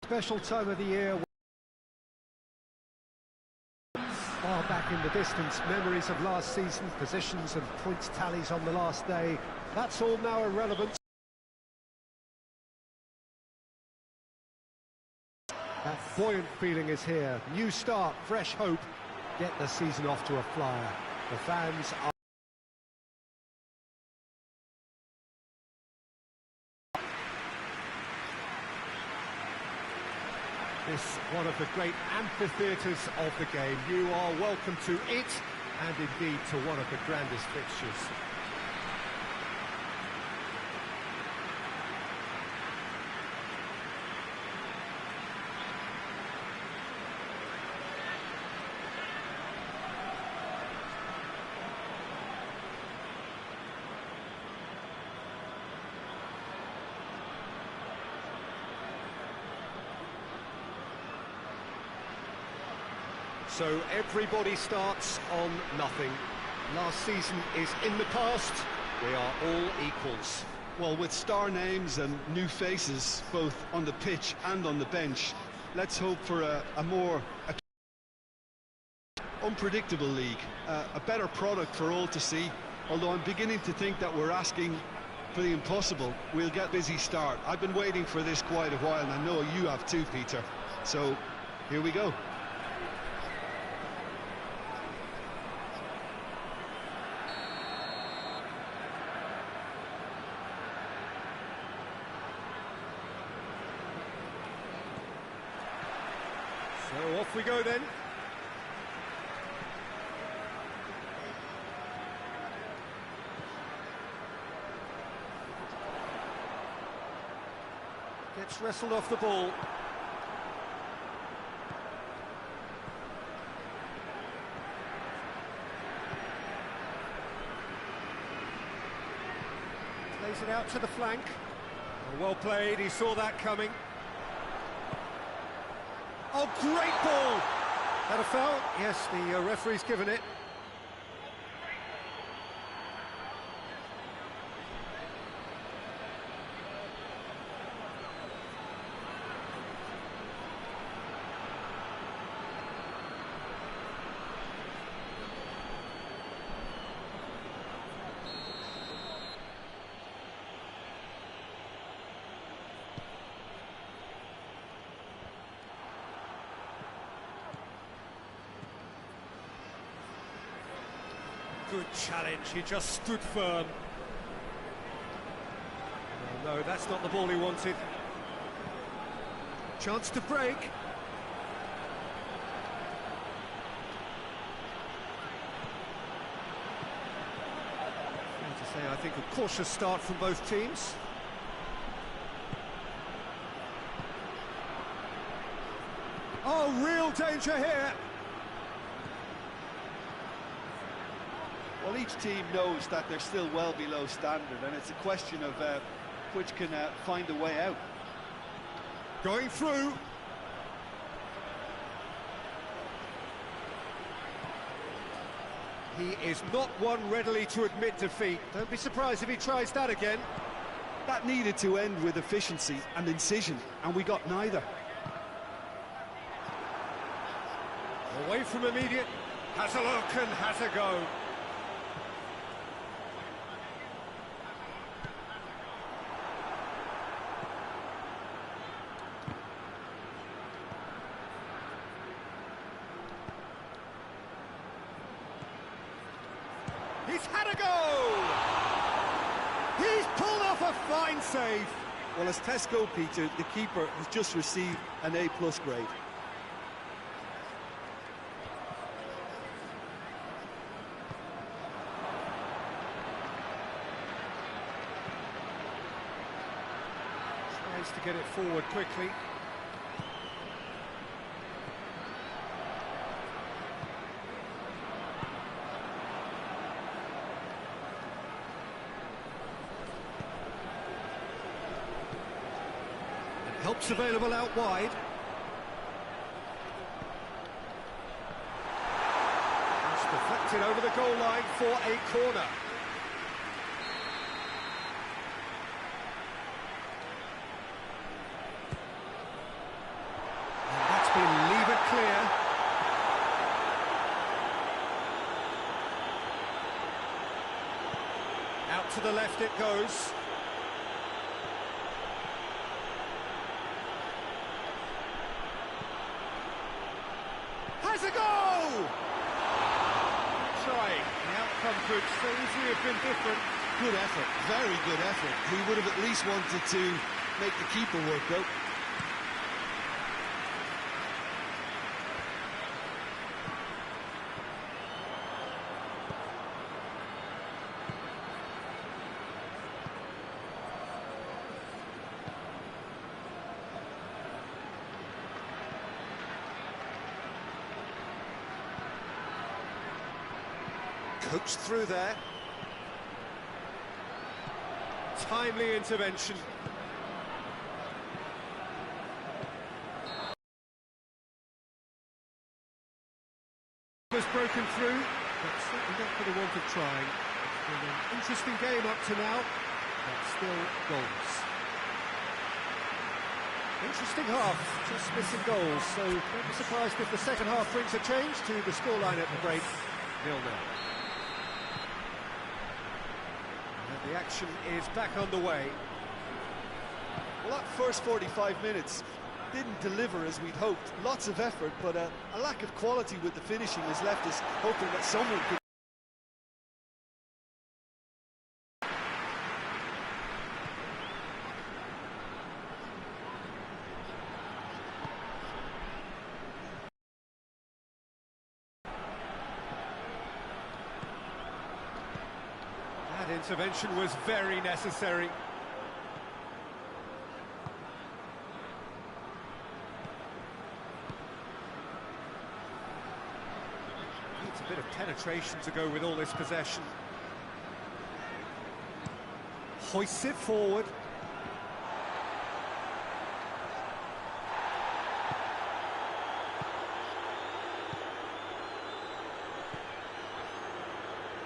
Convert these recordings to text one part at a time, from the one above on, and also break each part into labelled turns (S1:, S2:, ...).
S1: Special time of the year. Far back in the distance, memories of last season, positions and points tallies on the last day. That's all now irrelevant. That buoyant feeling is here. New start, fresh hope. Get the season off to a flyer. The fans are... This one of the great amphitheatres of the game. You are welcome to it, and indeed to one of the grandest fixtures. So everybody starts on nothing. Last season is in the past. We are all equals.
S2: Well, with star names and new faces, both on the pitch and on the bench, let's hope for a more unpredictable league, a better product for all to see. Although I'm beginning to think that we're asking for the impossible. We'll get a busy start. I've been waiting for this quite a while, and I know you have too, Peter. So, here we go.
S1: So off we go then. Gets wrestled off the ball. Plays it out to the flank. Well played, he saw that coming. Oh, great ball! That a foul? Yes, the referee's given it. Good challenge, he just stood firm. Oh, no, that's not the ball he wanted. Chance to break. Fair to say, I think a cautious start from both teams. Oh, real danger here.
S2: Well, each team knows that they're still well below standard, and it's a question of which can find a way out.
S1: Going through. He is not one readily to admit defeat. Don't be surprised if he tries that again.
S2: That needed to end with efficiency and incision, and we got neither.
S1: Away from immediate. Has a look and has a go. He's had a go! He's pulled off a fine save.
S2: Well, as Tesco, Peter, the keeper has just received an A+ grade.
S1: Tries to get it forward quickly. Helps available out wide. It's deflected over the goal line for a corner. to the left it goes. Has a goal! Trying. The outcome could so easily have been different.
S2: Good effort, very good effort. He would have at least wanted to make the keeper work, though.
S1: Coached through there. Timely intervention. Was broken through, but certainly not for the want of trying. It's been an interesting game up to now, but still goals. Interesting half, just missing goals, so don't be surprised if the second half brings a change to the scoreline at the break, 0-0. The action is back underway.
S2: Well, that first 45 minutes didn't deliver as we'd hoped. Lots of effort, but a lack of quality with the finishing has left us hoping that someone could...
S1: That intervention was very necessary. Needs a bit of penetration to go with all this possession. Hoists it forward.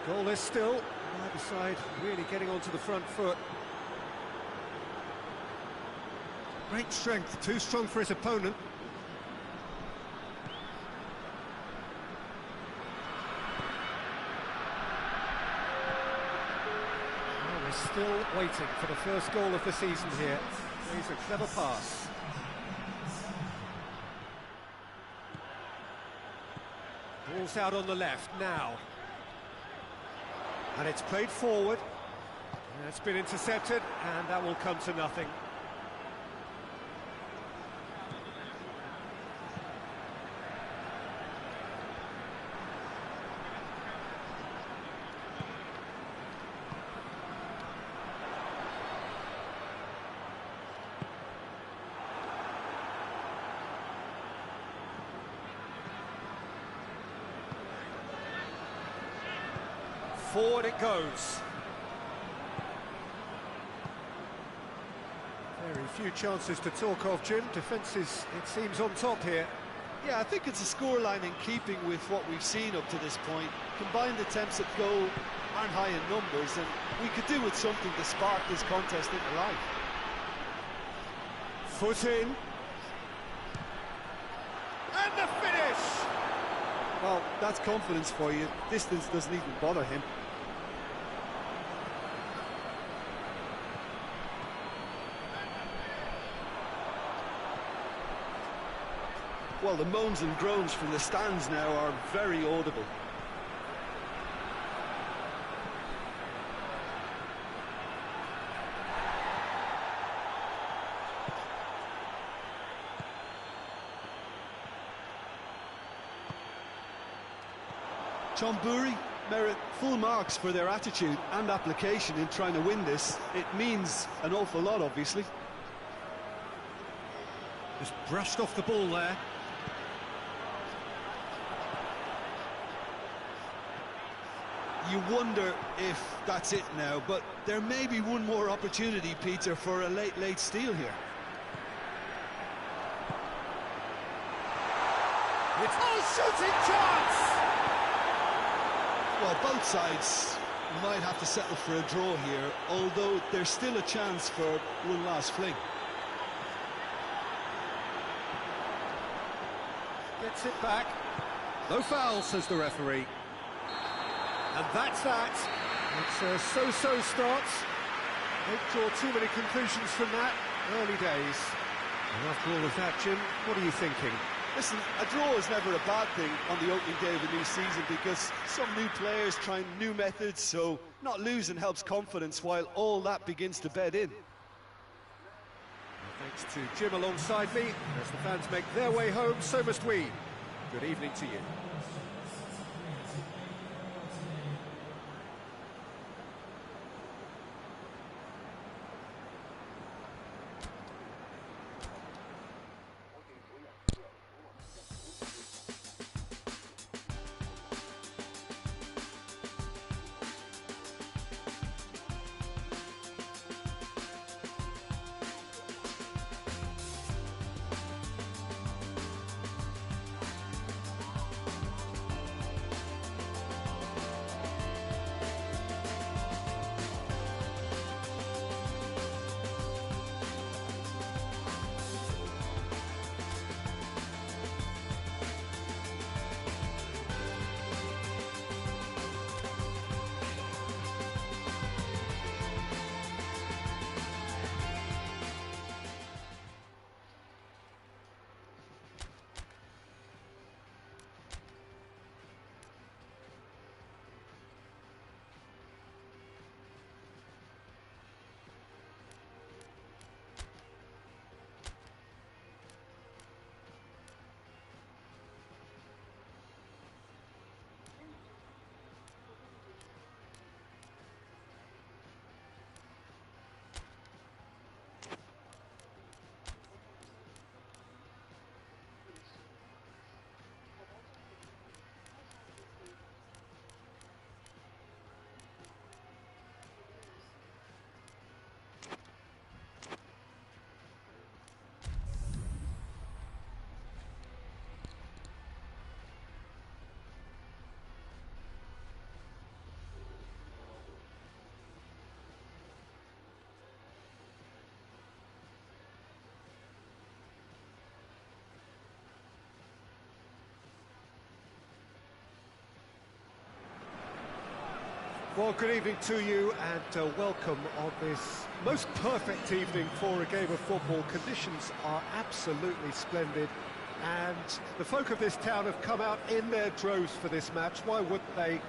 S1: Goalless still. Either side really getting onto the front foot. Great strength, too strong for his opponent. Well, we're still waiting for the first goal of the season here. He's a clever pass. Ball's out on the left now. And it's played forward. It's been intercepted, and that will come to nothing. Forward it goes. Very few chances to talk of, Jim. Defence is, it seems, on top here.
S2: Yeah, I think it's a scoreline in keeping with what we've seen up to this point. Combined attempts at goal aren't high in numbers, and we could do with something to spark this contest into life.
S1: Foot in. And the finish!
S3: Well, that's confidence for you. Distance doesn't even bother him.
S2: Well, the moans and groans from the stands now are very audible. Chonburi merit full marks for their attitude and application in trying to win this. It means an awful lot, obviously.
S1: Just brushed off the ball there.
S2: You wonder if that's it now, but there may be one more opportunity, Peter, for a late steal here.
S1: It's a shooting chance!
S2: Well, both sides might have to settle for a draw here, although there's still a chance for one last fling.
S1: Gets it back. No foul, says the referee. And that's that. It's a so-so start. Don't draw too many conclusions from that. Early days. And after all of that, Jim, what are you thinking?
S3: Listen, a draw is never a bad thing on the opening day of a new season because some new players trying new methods, so not losing helps confidence while all that begins to bed in.
S1: Thanks to Jim alongside me. As the fans make their way home, so must we. Good evening to you. Well, good evening to you and welcome on this most perfect evening for a game of football. Conditions are absolutely splendid and the folk of this town have come out in their droves for this match. Why wouldn't they?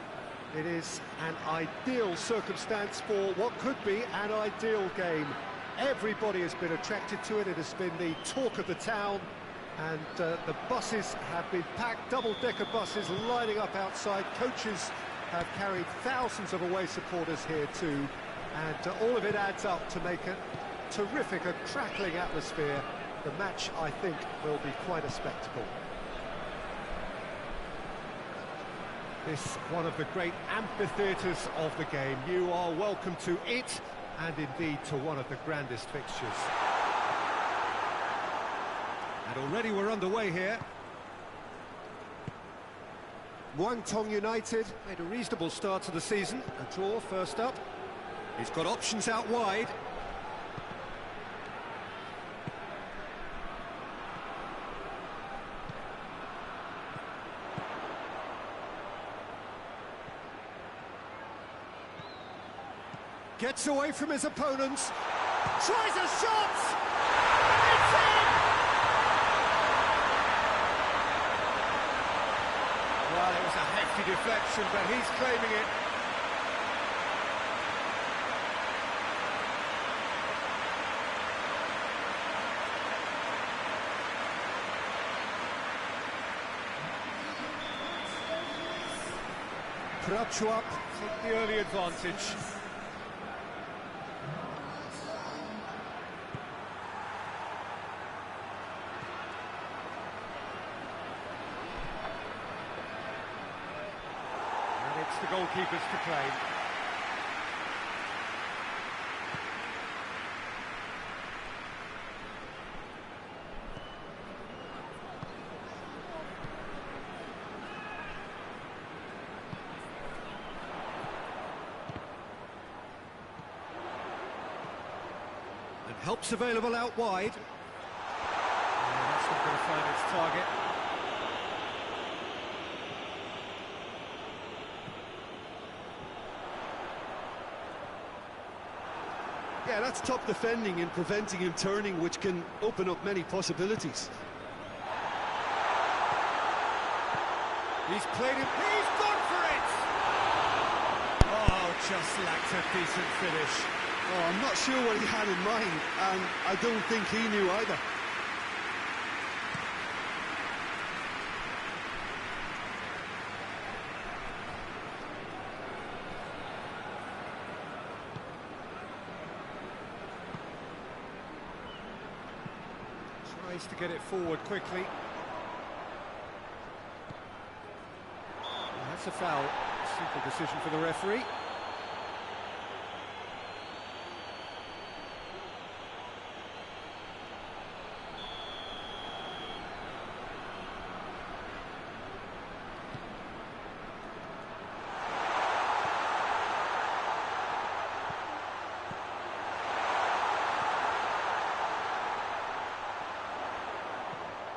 S1: It is an ideal circumstance for what could be an ideal game. Everybody has been attracted to it. It has been the talk of the town and the buses have been packed, double-decker buses lining up outside. Coaches have carried thousands of away supporters here too, and all of it adds up to make a terrific, a crackling atmosphere. The match, I think, will be quite a spectacle. This one of the great amphitheatres of the game. You are welcome to it, and indeed to one of the grandest fixtures. And already we're underway here.องทองUnited made a reasonable start to the season. A draw first up. He's got options out wide. Gets away from his opponents. Tries a shot! It's in! Well, it was a hefty deflection, but he's claiming it. Prachuap took the early advantage. The goalkeepers to claim. And help's available out wide. That's not going to find its target.
S2: Yeah, that's top defending and preventing him turning, which can open up many possibilities.
S1: He's played it, he's gone for it! Oh, just lacked a decent finish.
S2: Oh, I'm not sure what he had in mind, and I don't think he knew either.
S1: Tries to get it forward quickly. That's a foul. Simple decision for the referee.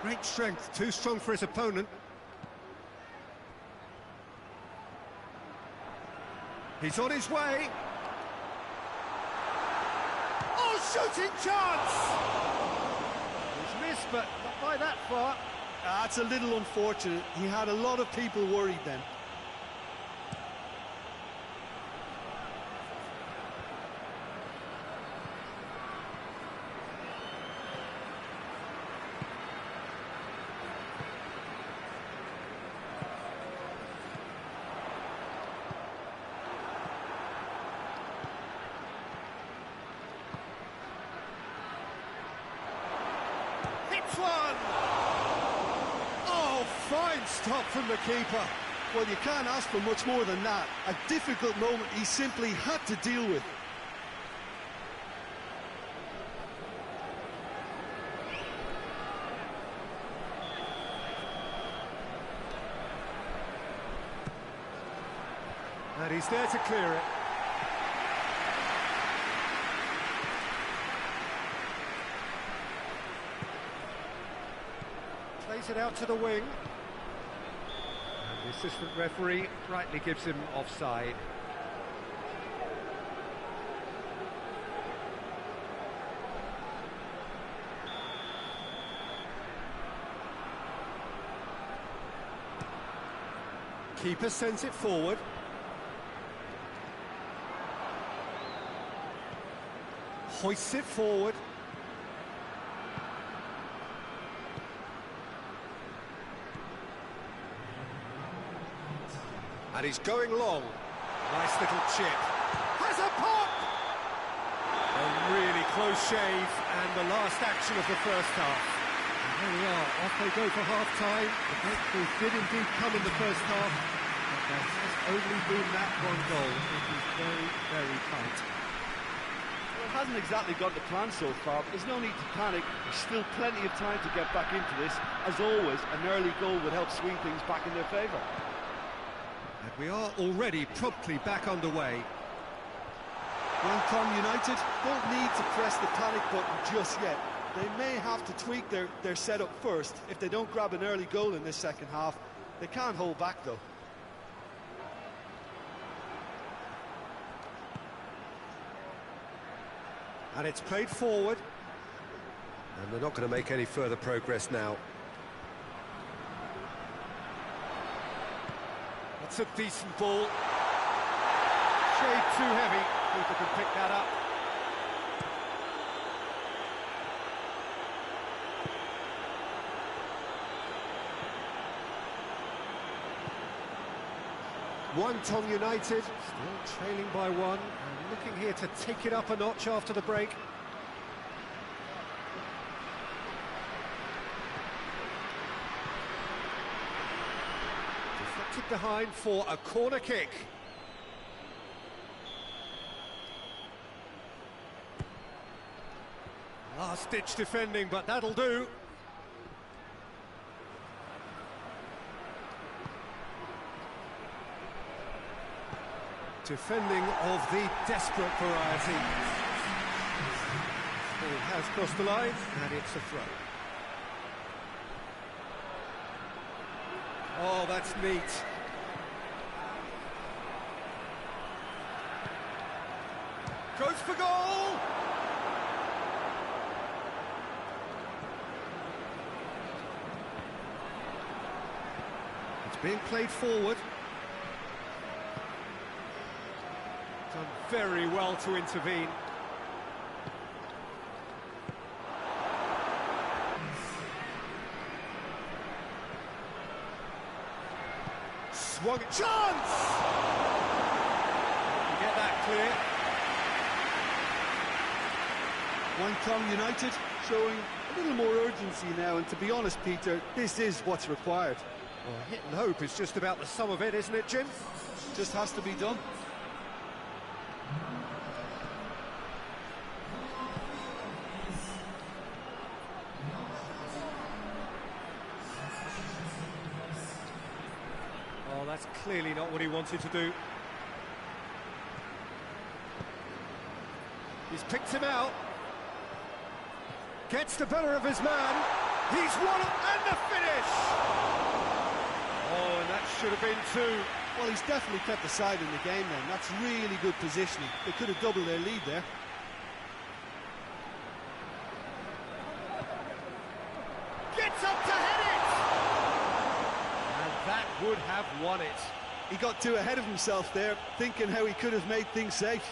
S1: Great strength, too strong for his opponent. He's on his way. Oh, shooting chance! He's missed, but not by that far.
S2: That's a little unfortunate. He had a lot of people worried then.
S1: Hits one! Oh, fine stop from the keeper.
S2: Well, you can't ask for much more than that. A difficult moment he simply had to deal with.
S1: And he's there to clear it. Plays it out to the wing. And the assistant referee rightly gives him offside. Keeper sends it forward. Hoists it forward. And he's going long. Nice little chip. Has a pop! A really close shave, and the last action of the first half. And there we are, off they go for half-time. The breakthrough did indeed come in the first half, but there has only been that one goal. It is very, very tight.
S3: Well, it hasn't exactly gone to plan so far, but there's no need to panic. There's still plenty of time to get back into this. As always, an early goal would help swing things back in their favour.
S1: And we are already promptly back underway.
S2: Ông Tong United don't need to press the panic button just yet. They may have to tweak their setup first. If they don't grab an early goal in this second half, they can't hold back though.
S1: And it's played forward. And they're not going to make any further progress now. That's a decent ball. Shade too heavy. Keeper can pick that up. Ông Tong United still trailing by one and looking here to take it up a notch after the break. Deflected behind for a corner kick. Last-ditch defending, but that'll do. Defending of the desperate variety. Ball has crossed the line, and it's a throw. Oh, that's neat. Goes for goal! being played forward. Done very well to intervene. Swung it. Chance! You get that clear.
S3: One Tong United showing a little more urgency now, and to be honest, Peter, this is what's required.
S1: Well, hit and hope is just about the sum of it, isn't it, Jim?
S3: Just has to be done.
S1: Oh, that's clearly not what he wanted to do. He's picked him out. Gets the better of his man. He's won it, and the finish! Oh, and that should have been two.
S3: Well, he's definitely kept the side in the game then. That's really good positioning. They could have doubled their lead there.
S1: Gets up to head it! And that would have won it.
S3: He got too ahead of himself there, thinking how he could have made things safe.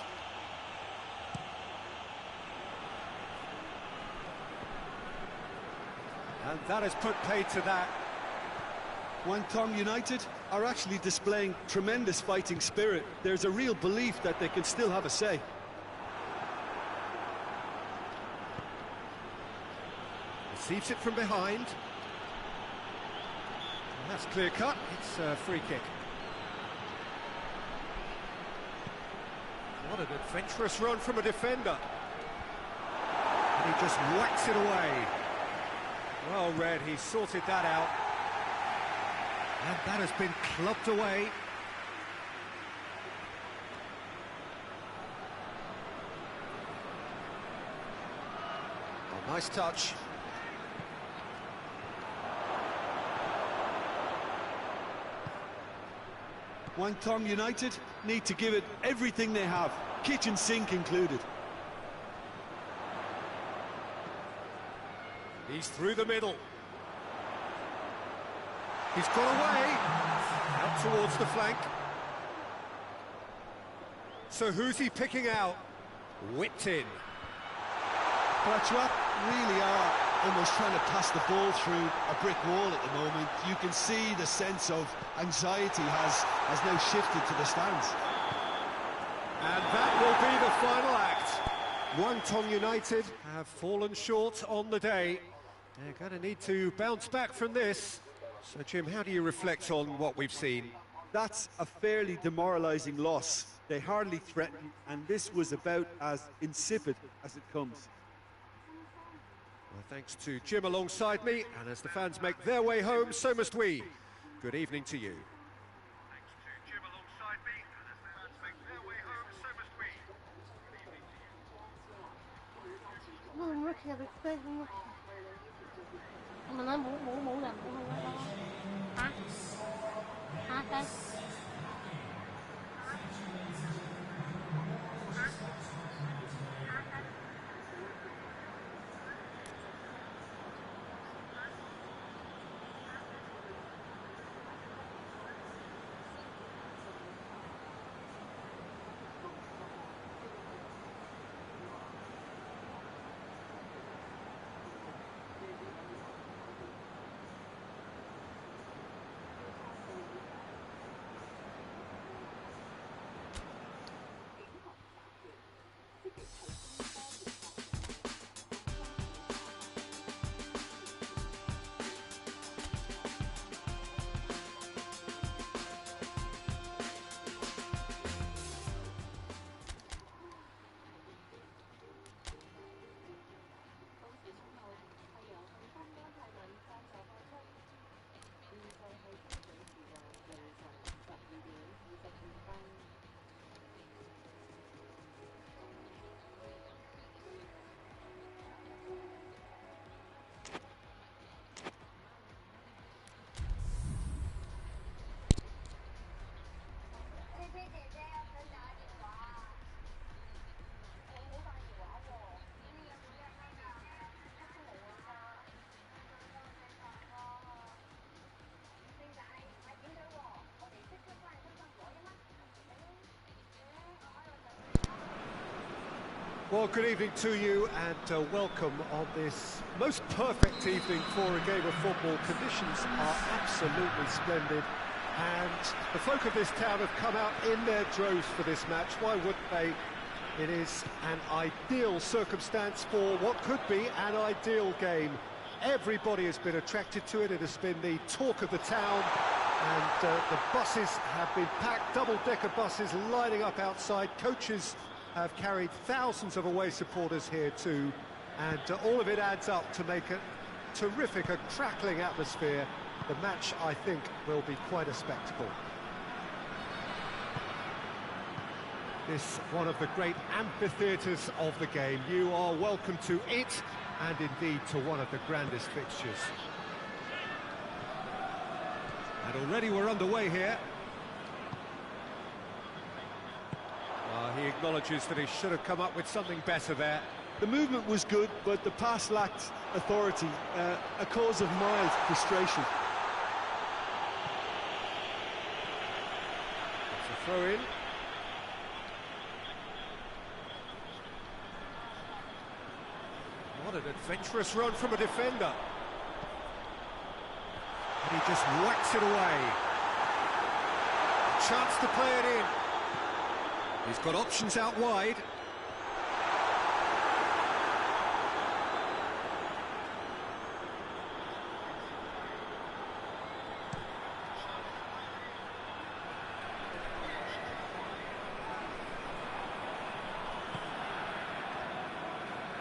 S1: And that has put paid to that.
S3: Tong United are actually displaying tremendous fighting spirit. There's a real belief that they can still have a say.
S1: Receives it from behind. And that's clear cut. It's a free kick. What an adventurous run from a defender. And he just whacks it away. Well read, he sorted that out. And that has been clubbed away. Oh, nice touch.
S3: Tong United need to give it everything they have, kitchen sink included.
S1: He's through the middle. He's got away. Out towards the flank. So who's he picking out? Whipped in.
S3: Brachuat really are almost trying to pass the ball through a brick wall at the moment. You can see the sense of anxiety has now shifted to the stands.
S1: And that will be the final act. Tong United have fallen short on the day. They're going to need to bounce back from this. So, Jim, how do you reflect on what we've seen?
S3: That's a fairly demoralising loss. They hardly threatened, and this was about as insipid as it comes.
S1: Well, thanks to Jim alongside me, and as the fans make their way home, so must we. Good evening to you. Thanks to Jim alongside me, and as the fans make their way home, so must we. Good evening to you.
S4: 問下冇人冇去啦嚇嚇雞。
S1: Well, good evening to you and welcome on this most perfect evening for a game of football. Conditions are absolutely splendid and the folk of this town have come out in their droves for this match. Why wouldn't they? It is an ideal circumstance for what could be an ideal game. Everybody has been attracted to it. It has been the talk of the town and the buses have been packed, double-decker buses lining up outside. Coaches have carried thousands of away supporters here too, and all of it adds up to make a terrific, a crackling atmosphere. The match, I think, will be quite a spectacle. This one of the great amphitheatres of the game. You are welcome to it, and indeed to one of the grandest fixtures. And already we're underway here. He acknowledges that he should have come up with something better there.
S3: The movement was good, but the pass lacked authority, a cause of mild frustration.
S1: It's a throw-in. What an adventurous run from a defender. And he just whacks it away. A chance to play it in. He's got options out wide.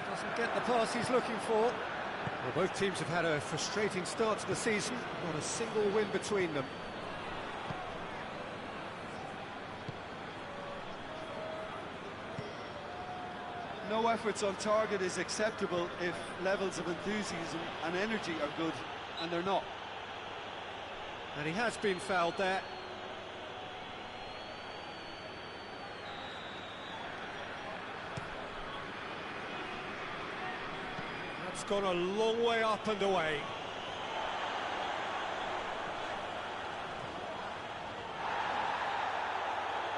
S1: Doesn't get the pass he's looking for. Well, both teams have had a frustrating start to the season. Not a single win between them.
S3: No efforts on target is acceptable if levels of enthusiasm and energy are good, and they're not.
S1: And he has been fouled there. That's gone a long way up and away.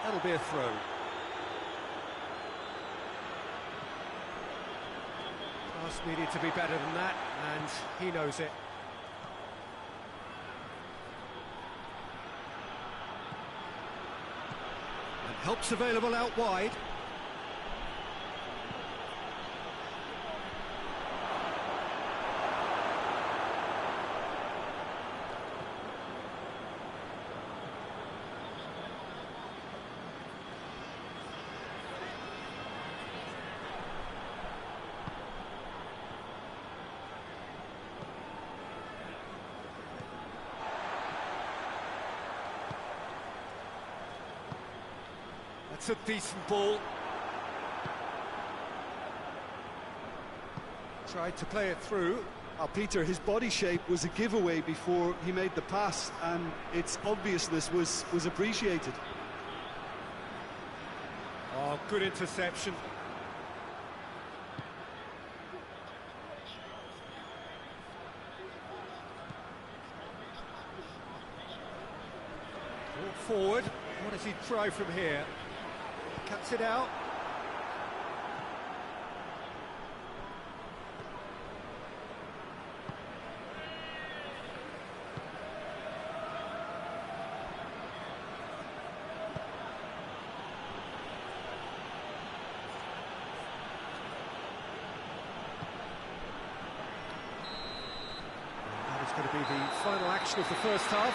S1: That'll be a throw. Pass needed to be better than that, and he knows it. And help's available out wide. It's a decent ball. Tried to play it through.
S3: Peter, his body shape was a giveaway before he made the pass, and its obviousness was appreciated.
S1: Oh, good interception. Ball forward. What does he try from here? Cuts it out. That is going to be the final action of the first half.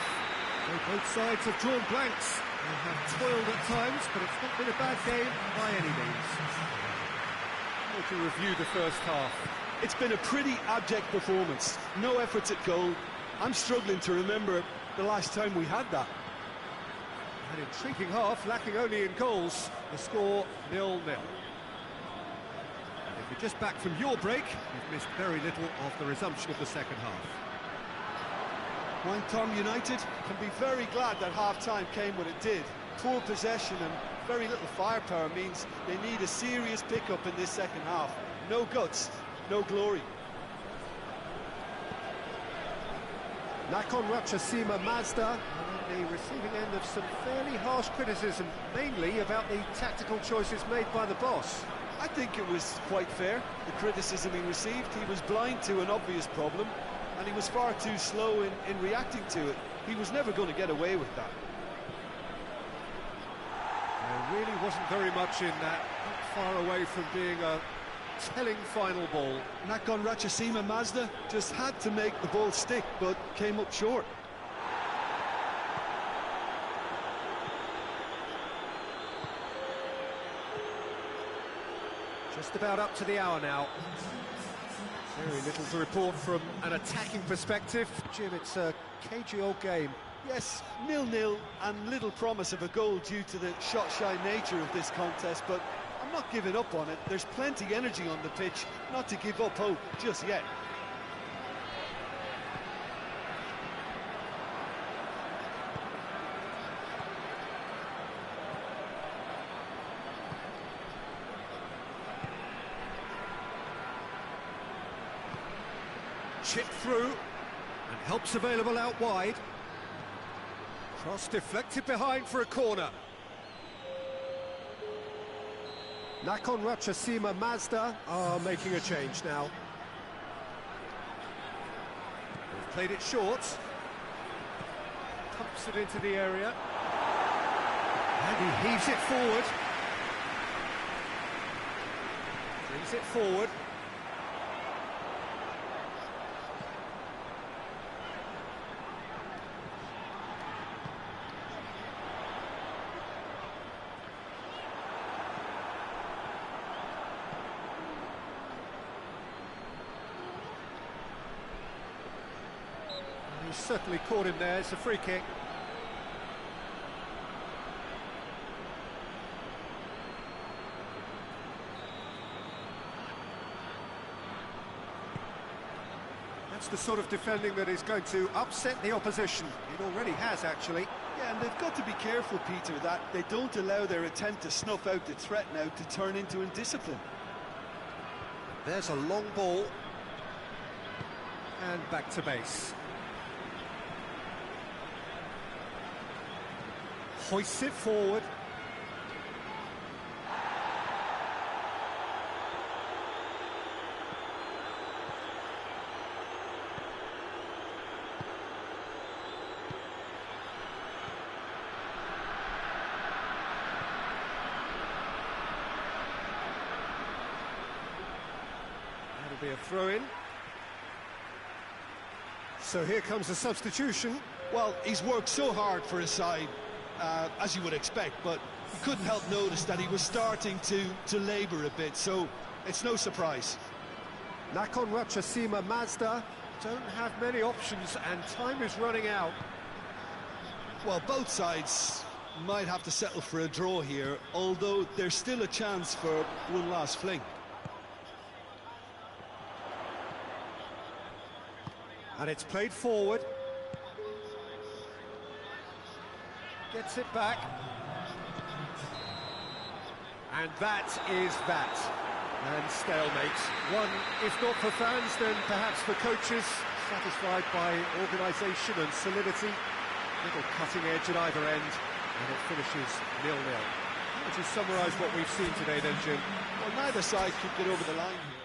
S1: Both sides have drawn blanks. They have toiled at times, but it's not been a bad game by any means. We'll to review the first half.
S3: It's been a pretty abject performance. No efforts at goal. I'm struggling to remember the last time we had that.
S1: An intriguing half, lacking only in goals. The score 0-0. And if you're just back from your break, you've missed very little of the resumption of the second half.
S3: Tong United can be very glad that half-time came when it did. Poor possession and very little firepower means they need a serious pickup in this second half. No guts, no glory.
S1: Nakon Rachasima Mazda on the receiving end of some fairly harsh criticism, mainly about the tactical choices made by the boss.
S3: I think it was quite fair, the criticism he received. He was blind to an obvious problem, and he was far too slow in reacting to it. He was never going to get away with that.
S1: There really wasn't very much in that, not far away from being a telling final ball.
S2: Nakhon Ratchasima Mazda
S3: Just had to make the ball stick, but came up short.
S1: Just about up to the hour now. Very little to report from an attacking perspective. Jim, it's a cagey old game.
S3: Yes, 0-0 and little promise of a goal due to the shot-shy nature of this contest, but I'm not giving up on it. There's plenty energy on the pitch, not to give up hope just yet.
S1: Chip through, and help's available out wide. Cross deflected behind for a corner. Nakhon Ratchasima Mazda are making a change now. They've played it short. Pumps it into the area. And he heaves it forward. Brings it forward. He's certainly caught him there. It's a free kick. That's the sort of defending that is going to upset the opposition. It already has, actually.
S3: Yeah, and they've got to be careful, Peter, that they don't allow their attempt to snuff out the threat now to turn into indiscipline.
S1: There's a long ball. And back to base. Hoists it forward. That'll be a throw-in. So here comes a substitution.
S2: Well, he's worked so hard for his side, as you would expect, but you couldn't help notice that he was starting to labour a bit, so it's no surprise.
S1: Nakhon Ratchasima Mazda don't have many options, and time is running out.
S2: Well, both sides might have to settle for a draw here, although there's still a chance for one last fling.
S1: And it's played forward. Gets it back. And that is that. And stalemate. One, if not for fans, then perhaps for coaches, satisfied by organisation and solidity. Little cutting edge at either end, and it finishes 0-0. How would you summarise what we've seen today then, Jim?
S3: Well, neither side could get over the line here.